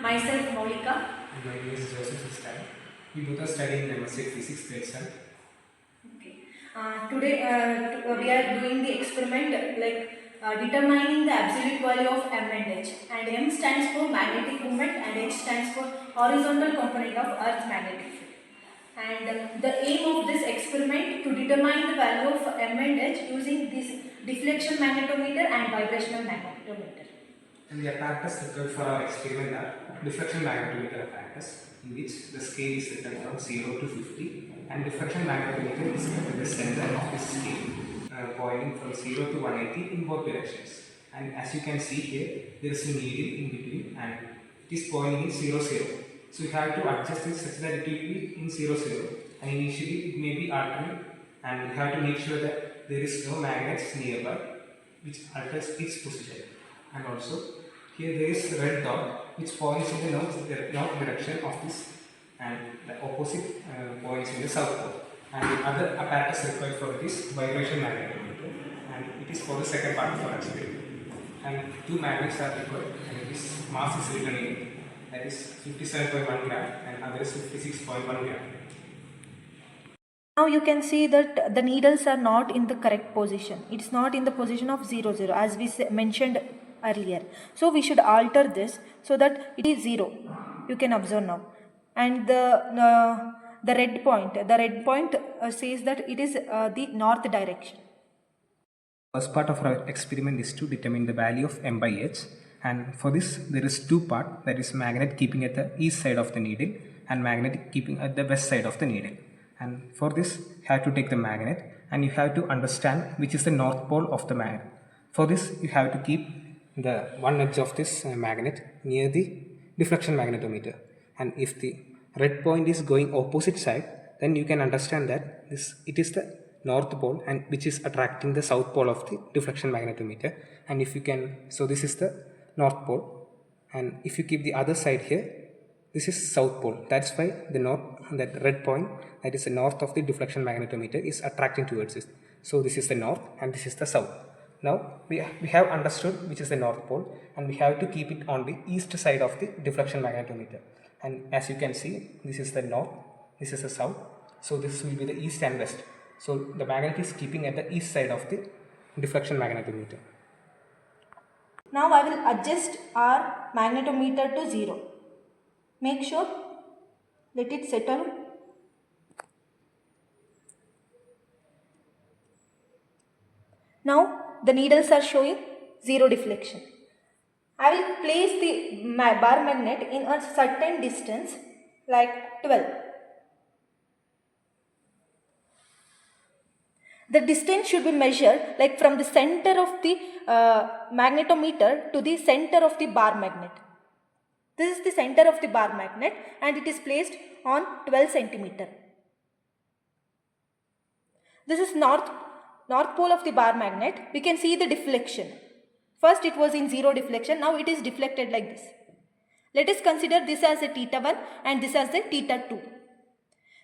Myself, Maulika. My name is Joseph Istai. We both are studying BSc Physics Practical. Okay. Today we are doing the experiment determining the absolute value of M and H. And M stands for magnetic moment and H stands for horizontal component of Earth's magnetic field. And the aim of this experiment to determine the value of M and H using this deflection magnetometer and vibrational magnetometer. And the apparatus required for our experiment are deflection magnetometer apparatus, in which the scale is written from 0 to 50, and deflection magnetometer is kept at the center of this scale, pointing from 0 to 180 in both directions. And as you can see here, there is a needle in between, and it is pointing in 0, 0. So you have to adjust it such that it will be in 0, 0, and initially it may be altering, and you have to make sure that there is no magnets nearby which alters its position. And also here there is red dot which points in the north direction of this, and the opposite points in the south pole. And the other apparatus required for it is vibration magnetometer, and it is for the second part of our experiment. And two magnets are required, and this mass is written in, that is 57.1 gram and other is 56.1 gram. Now you can see that the needles are not in the correct position. It's not in the position of 0, 0 as we mentioned earlier. So we should alter this so that it is 0. You can observe now. And the red point says that it is the north direction. First part of our experiment is to determine the value of M by H, and for this there is two parts, that is magnet keeping at the east side of the needle and magnet keeping at the west side of the needle. And for this you have to take the magnet and you have to understand which is the north pole of the magnet. For this you have to keep the one edge of this magnet near the deflection magnetometer, and if the red point is going opposite side, then you can understand that it is the north pole and which is attracting the south pole of the deflection magnetometer. And if you can, so this is the north pole, and if you keep the other side here, this is south pole. That's why that red point, that is the north of the deflection magnetometer, is attracting towards it. So this is the north and this is the south. Now we have understood which is the north pole, and we have to keep it on the east side of the deflection magnetometer. And as you can see, this is the north, this is the south, so this will be the east and west. So the magnet is keeping at the east side of the deflection magnetometer. Now I will adjust our magnetometer to 0. Make sure, let it settle. Now the needles are showing 0 deflection. I will place the bar magnet in a certain distance like 12. The distance should be measured like from the center of the magnetometer to the center of the bar magnet. This is the center of the bar magnet and it is placed on 12 centimeter. This is north pole of the bar magnet. We can see the deflection. First it was in 0 deflection, now it is deflected like this. Let us consider this as a theta 1 and this as a theta 2.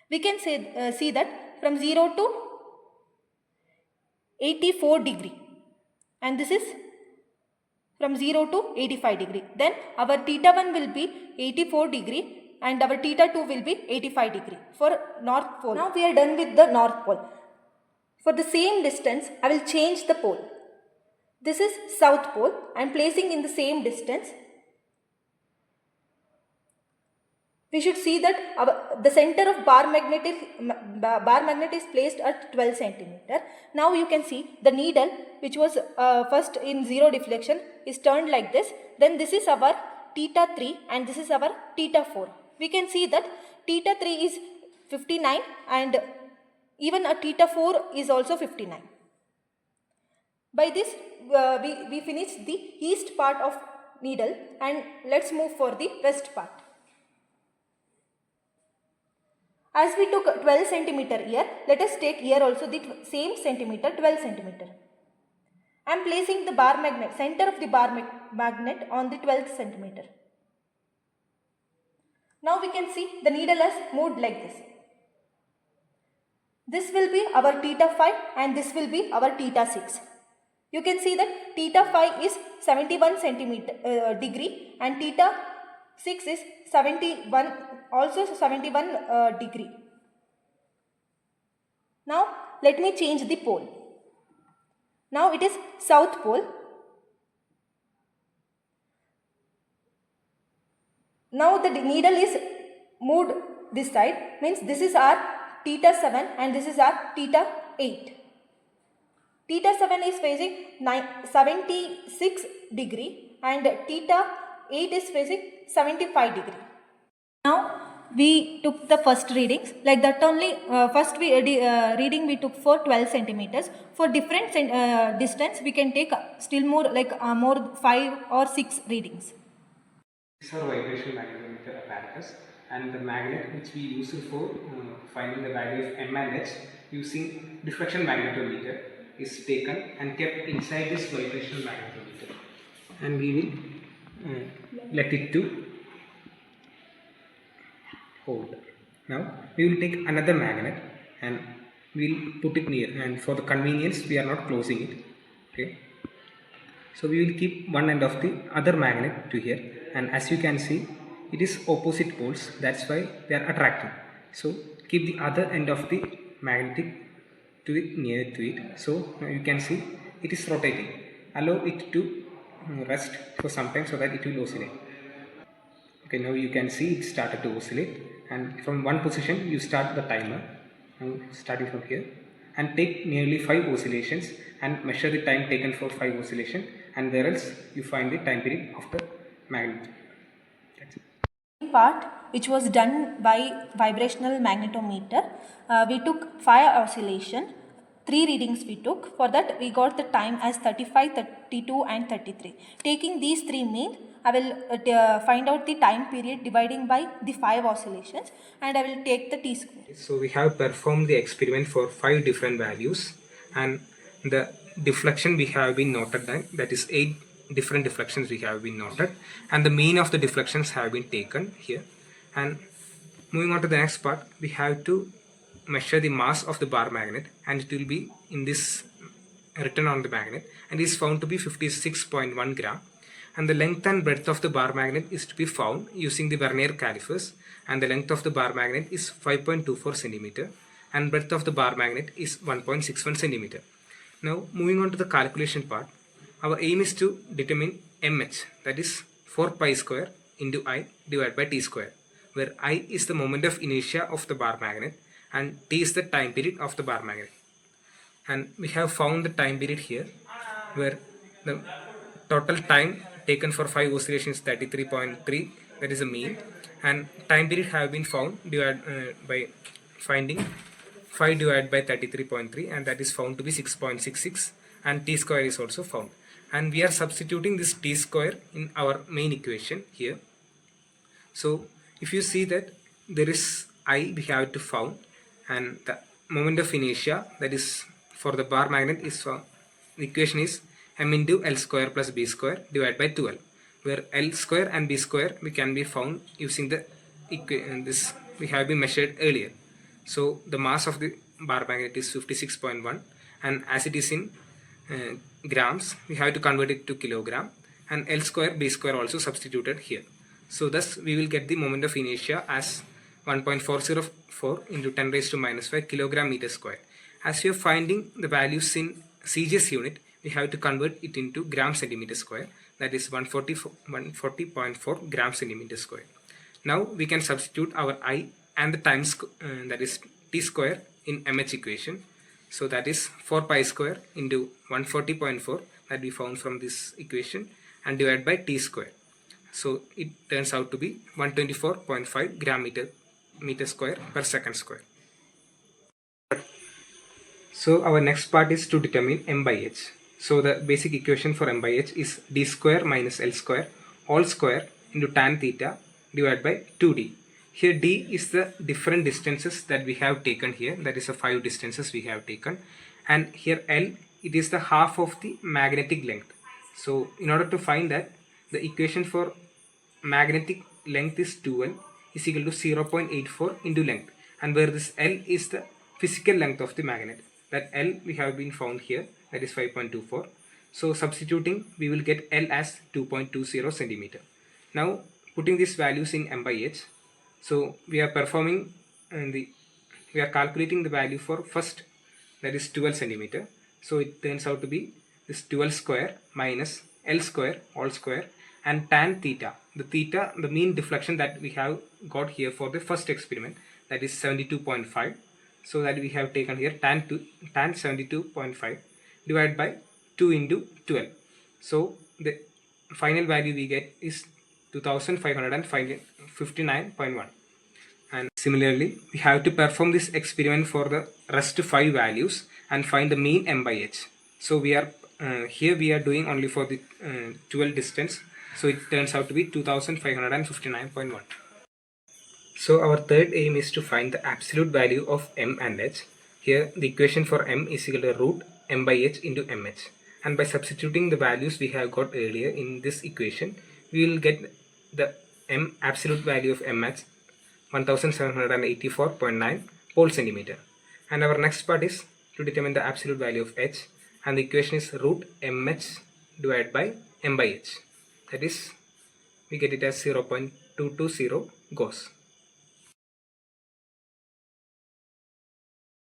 We can see that from 0 to 84 degree, and this is from 0 to 85 degree. Then our theta 1 will be 84 degree and our theta 2 will be 85 degree for north pole. Now we are done with the north pole. For the same distance, I will change the pole. This is south pole. I am placing in the same distance. We should see that the center of bar magnet is placed at 12 centimeter. Now you can see the needle, which was first in 0 deflection, is turned like this. Then this is our theta 3 and this is our theta 4. We can see that theta 3 is 59 and even a theta 4 is also 59. By this we finish the east part of needle, and let's move for the west part. As we took 12 centimeter here, let us take here also the same centimeter, 12 centimeter. I am placing the bar magnet, center of the bar magnet on the 12th centimeter. Now we can see the needle has moved like this. This will be our theta 5 and this will be our theta 6. You can see that theta 5 is 71 degree and theta 6 is 71, also 71 degree. Now let me change the pole. Now it is south pole. Now the needle is moved this side, means this is our theta 7 and this is our theta 8. Theta 7 is facing 76 degree and theta 8 is facing 75 degree. Now we took the first readings like that only. First reading we took for 12 centimeters. For different distance we can take still more, like more 5 or 6 readings. These are vibrational magnetometer apparatus, and the magnet which we use for finding the value of M and H using deflection magnetometer is taken and kept inside this vibrational magnetometer, and we will let it to hold. Now we will take another magnet and we will put it near, and for the convenience we are not closing it. Okay. So we will keep one end of the other magnet to here, and as you can see it is opposite poles, that's why they are attracting. So keep the other end of the magnetic to it, near to it. So now you can see it is rotating. Allow it to rest for some time so that it will oscillate. Okay, now you can see it started to oscillate, and from one position you start the timer. Now starting from here and take nearly 5 oscillations and measure the time taken for 5 oscillations, and where else you find the time period of the magnet. That's it. Part which was done by vibrational magnetometer, we took 5 oscillation, 3 readings we took. For that we got the time as 35, 32 and 33. Taking these 3 means I will find out the time period dividing by the 5 oscillations, and I will take the t-square. So we have performed the experiment for 5 different values, and the deflection we have been noted down, that is 8 different deflections we have been noted, and the mean of the deflections have been taken here. And moving on to the next part, we have to measure the mass of the bar magnet, and it will be in this written on the magnet, and is found to be 56.1 gram. And the length and breadth of the bar magnet is to be found using the vernier calipers, and the length of the bar magnet is 5.24 centimeter and breadth of the bar magnet is 1.61 centimeter. Now moving on to the calculation part, our aim is to determine mH, that is 4 pi square into I divided by t square, where I is the moment of inertia of the bar magnet and t is the time period of the bar magnet. And we have found the time period here, where the total time taken for 5 oscillations 33.3, that is a mean, and time period have been found by finding 5 divided by 33.3, and that is found to be 6.66, and t square is also found, and we are substituting this t square in our main equation here. So if you see that there is I we have to found, and the moment of inertia, that is for the bar magnet, is the equation is m into L square plus B square divided by 12, where L square and B square we can be found using the this we have been measured earlier. So the mass of the bar magnet is 56.1, and as it is in grams, we have to convert it to kilogram, and L square B square also substituted here. So thus we will get the moment of inertia as 1.404 into 10 raised to minus 5 kilogram meter square. As we are finding the values in CGS unit, we have to convert it into gram centimeter square, that is 140.4 gram centimeter square. Now we can substitute our I and the time that is t square in mH equation. So that is 4 pi square into 140.4 that we found from this equation, and divided by t square. So it turns out to be 124.5 gram meter square per second square. So our next part is to determine m by h. So the basic equation for m by h is d square minus L square all square into tan theta divided by 2d. Here d is the different distances that we have taken here, that is the 5 distances we have taken, and here L, it is the half of the magnetic length. So in order to find that, the equation for magnetic length is 2L is equal to 0.84 into length, and where this L is the physical length of the magnet, that L we have been found here, that is 5.24. So substituting, we will get L as 2.20 centimeter. Now putting these values in m by h. So we are performing we are calculating the value for first, that is 12 centimeter. So it turns out to be this 12 square minus L square all square and tan theta. The mean deflection that we have got here for the first experiment, that is 72.5. So that we have taken here tan 72.5 divided by 2 into 12. So the final value we get is 2559.1. And similarly, we have to perform this experiment for the rest 5 values and find the mean m by h. So we are here we are doing only for the 12 distance. So it turns out to be 2559.1. So our third aim is to find the absolute value of m and h. Here the equation for m is equal to root m by h into mh. And by substituting the values we have got earlier in this equation, we will get the m absolute value of mh 1784.9 pole centimeter. And our next part is to determine the absolute value of h, and the equation is root mh divided by m by h. That is, we get it as 0.220 Gauss.